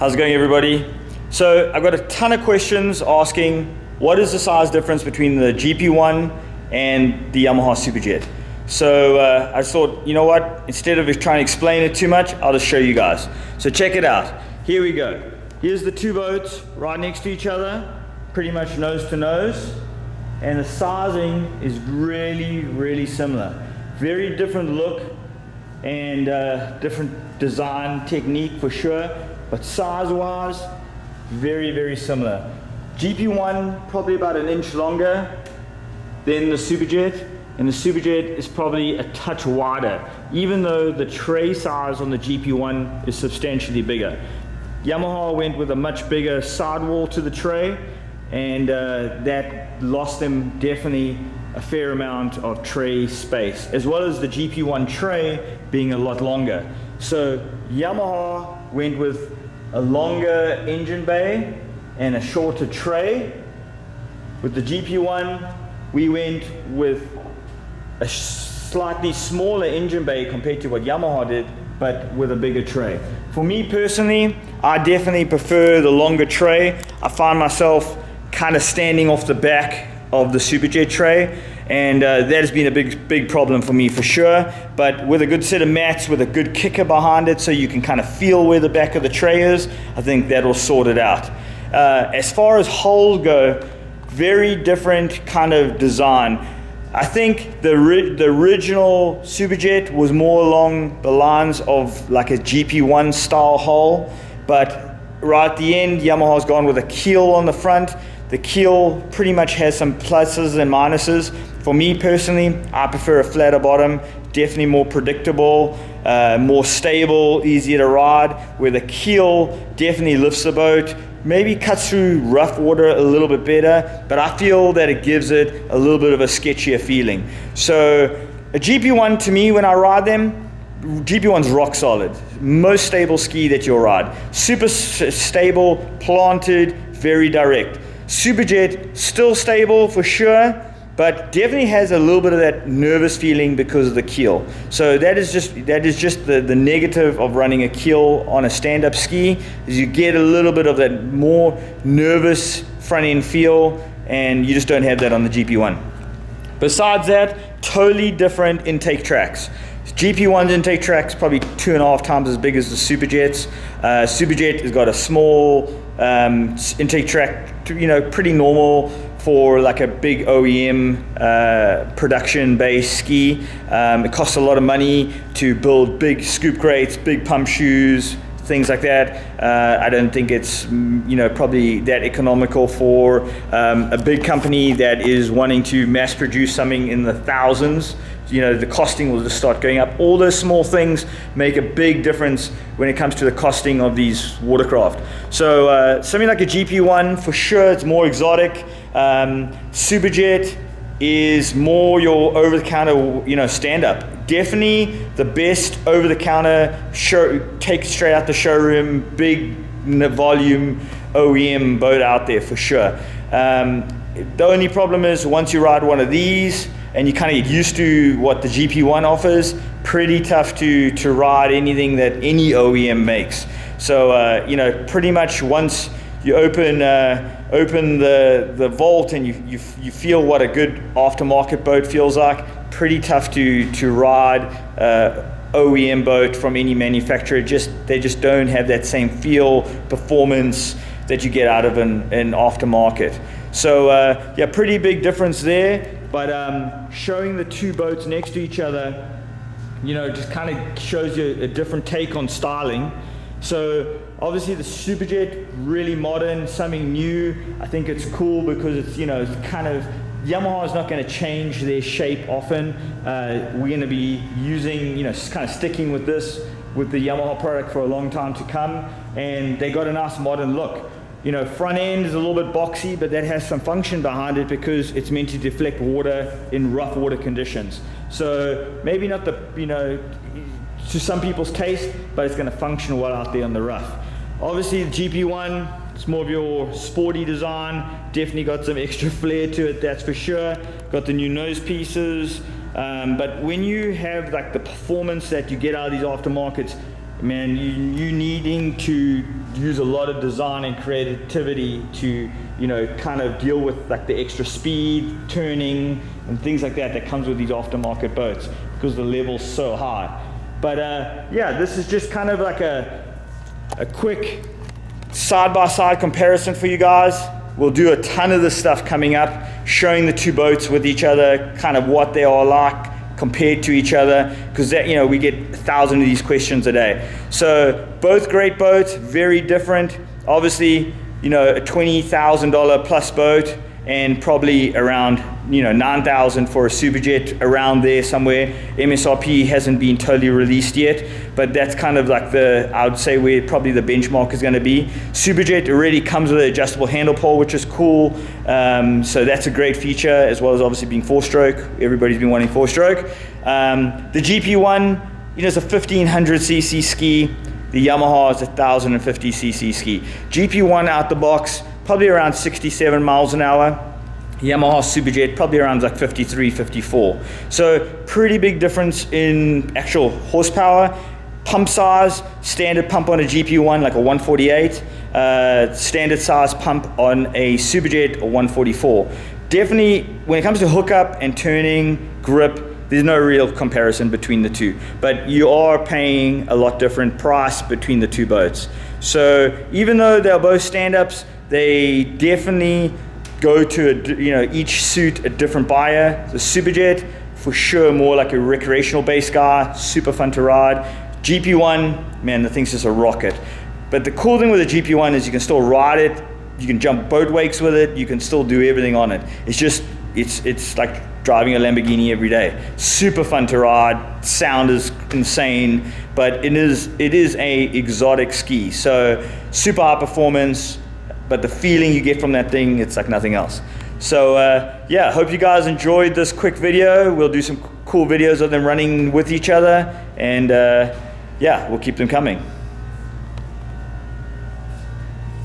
How's it going, everybody? So I've got a ton of questions asking what is the size difference between the GP1 and the Yamaha SUPERJET. So I thought, you know what, instead of trying to explain it too much, I'll just show you guys. So check it out. Here we go. Here's the two boats right next to each other, pretty much nose to nose, and the sizing is really similar. Very different look and different design technique for sure, but size-wise, very similar. GP1 probably about an inch longer than the SUPERJET, and the SUPERJET is probably a touch wider, even though the tray size on the GP1 is substantially bigger. Yamaha went with a much bigger sidewall to the tray, and that lost them definitely a fair amount of tray space, as well as the GP1 tray being a lot longer. So Yamaha went with a longer engine bay and a shorter tray. With the GP1, we went with a slightly smaller engine bay compared to what Yamaha did, but with a bigger tray. For me personally, I definitely prefer the longer tray. I find myself kind of standing off the back of the SUPERJET tray, and that has been a big problem for me for sure. But with a good set of mats, with a good kicker behind it so you can kind of feel where the back of the tray is, I think that'll sort it out. As far as holes go, very different kind of design. I think the original SUPERJET was more along the lines of like a GP1 style hole, but right at the end, Yamaha's gone with a keel on the front. The keel pretty much has some pluses and minuses. For me personally, I prefer a flatter bottom, definitely more predictable, more stable, easier to ride, where the keel definitely lifts the boat, maybe cuts through rough water a little bit better, but I feel that it gives it a little bit of a sketchier feeling. So a GP1 to me, when I ride them, GP1's rock solid, most stable ski that you'll ride. Super stable, planted, very direct. SUPERJET, still stable for sure, but definitely has a little bit of that nervous feeling because of the keel. So that is just the negative of running a keel on a stand-up ski, is you get a little bit of that more nervous front end feel, and you just don't have that on the GP1. Besides that, totally different intake tracks. GP1's intake track's probably 2.5 times as big as the SUPERJET's. SUPERJET has got a small intake track, you know, pretty normal for like a big OEM production-based ski. It costs a lot of money to build big scoop grates, big pump shoes, things like that. I don't think it's, you know, probably that economical for a big company that is wanting to mass produce something in the thousands. You know, the costing will just start going up. All those small things make a big difference when it comes to the costing of these watercraft. So something like a GP1, for sure, it's more exotic. SUPERJET is more your over-the-counter, you know, stand-up. Definitely the best over-the-counter take straight out the showroom, big volume OEM boat out there for sure. The only problem is once you ride one of these and you kind of get used to what the GP1 offers, pretty tough to ride anything that any OEM makes. So you know, pretty much once you open the vault and you feel what a good aftermarket boat feels like, pretty tough to ride OEM boat from any manufacturer. They just don't have that same feel, performance that you get out of an aftermarket. So yeah, pretty big difference there. But showing the two boats next to each other, you know, just kind of shows you a different take on styling. So obviously the SUPERJET, really modern, something new. I think it's cool because it's, you know, it's kind of, Yamaha is not going to change their shape often. We're going to be using, you know, kind of sticking with this, with the Yamaha product for a long time to come, and they got a nice modern look. You know, front end is a little bit boxy, but that has some function behind it because it's meant to deflect water in rough water conditions. So maybe not the, you know, to some people's taste, but it's going to function well out there on the rough. Obviously the GP1, it's more of your sporty design, definitely got some extra flair to it, that's for sure. Got the new nose pieces, but when you have like the performance that you get out of these aftermarkets, man, you needing to use a lot of design and creativity to, you know, kind of deal with like the extra speed, turning, and things like that comes with these aftermarket boats because the level's so high. But yeah, this is just kind of like a quick side-by-side comparison for you guys. We'll do a ton of this stuff coming up, showing the two boats with each other, kind of what they are like compared to each other, because that, you know, we get 1,000 of these questions a day. So both great boats, very different. Obviously, you know, a $20,000 plus boat and probably around, you know, 9,000 for a Superjet, around there somewhere. MSRP hasn't been totally released yet, but that's kind of like I would say where probably the benchmark is going to be. Superjet already comes with an adjustable handle pole, which is cool. So that's a great feature, as well as obviously being 4-stroke. Everybody's been wanting 4-stroke. The GP1, you know, is a 1500cc ski. The Yamaha is a 1050cc ski. GP1 out the box, probably around 67 miles an hour. Yamaha Superjet, probably around like 53, 54. So pretty big difference in actual horsepower. Pump size, standard pump on a GP1, like a 148. Standard size pump on a Superjet, a 144. Definitely, when it comes to hookup and turning, grip, there's no real comparison between the two, but you are paying a lot different price between the two boats. So even though they're both stand-ups, they definitely go to you know, each suit a different buyer. The Superjet, for sure, more like a recreational base guy, super fun to ride. GP1, man, the thing's just a rocket. But the cool thing with the GP1 is you can still ride it, you can jump boat wakes with it, you can still do everything on it. It's just, it's like driving a Lamborghini every day. Super fun to ride, sound is insane, but it is a exotic ski. So super high performance, but the feeling you get from that thing, it's like nothing else. So yeah, hope you guys enjoyed this quick video. We'll do some cool videos of them running with each other, and yeah, we'll keep them coming.